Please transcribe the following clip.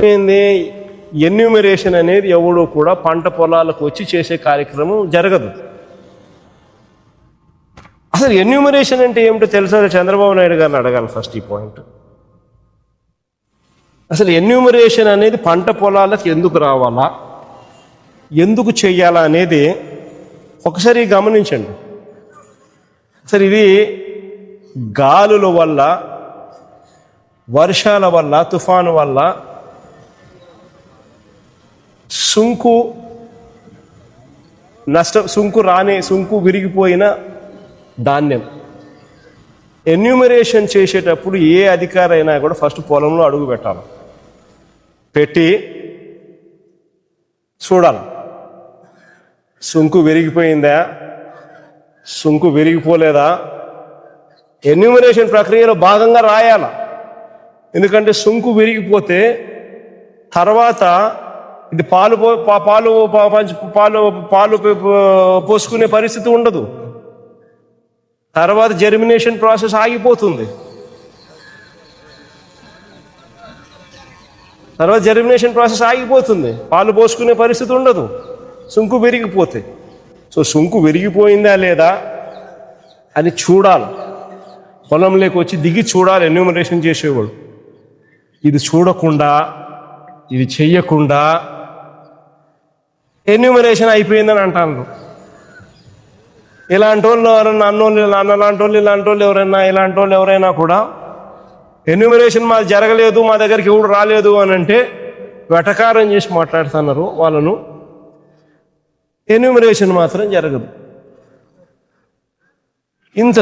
ఏంది ఎన్యూమరేషన్ అనేది ఎవడో కూడా పంట పొలాలకు వచ్చి చేసే కార్యక్రమం జరగదు. అసలు ఎన్యూమరేషన్ అంటే ఏమిటో తెలుసా? చంద్రబాబు నాయుడు గారిని అడగాలి ఫస్ట్ ఈ పాయింట్. అసలు ఎన్యూమరేషన్ అనేది పంట పొలాలకు ఎందుకు రావాలా, ఎందుకు చెయ్యాలా అనేది ఒకసారి గమనించండి. అసలు ఇది గాలుల వల్ల, వర్షాల వల్ల, తుఫాను వల్ల సుంకు విరిగిపోయిన ధాన్యం ఎన్యూమరేషన్ చేసేటప్పుడు ఏ అధికారి అయినా కూడా ఫస్ట్ పొలంలో అడుగు పెట్టాలి. పెట్టి చూడాలి, సుంకు విరిగిపోయిందా, సుంకు విరిగిపోలేదా. ఎన్యూమరేషన్ ప్రక్రియలో భాగంగా రాయాల. ఎందుకంటే సుంకు విరిగిపోతే తర్వాత ఇది పాలు పోసుకునే పరిస్థితి ఉండదు. తర్వాత జర్మినేషన్ ప్రాసెస్ ఆగిపోతుంది. పాలు పోసుకునే పరిస్థితి ఉండదు సుంకు విరిగిపోతే. సో సుంకు విరిగిపోయిందా లేదా అని చూడాలి. పొలంలోకి వచ్చి దిగి చూడాలి ఎన్యూమరేషన్ చేసేవాడు. ఇది చూడకుండా, ఇది చెయ్యకుండా ఎన్యూమరేషన్ అయిపోయిందని అంటాను. ఇలాంటి వాళ్ళు ఎవరన్నా ఇలాంటి వాళ్ళు ఎవరైనా కూడా ఎన్యూమరేషన్ మాది జరగలేదు, మా దగ్గరికి ఎవడు రాలేదు అని అంటే వెటకారం చేసి మాట్లాడుతున్నారు వాళ్ళను. ఎన్యూమరేషన్ మాత్రం జరగదు. ఇంత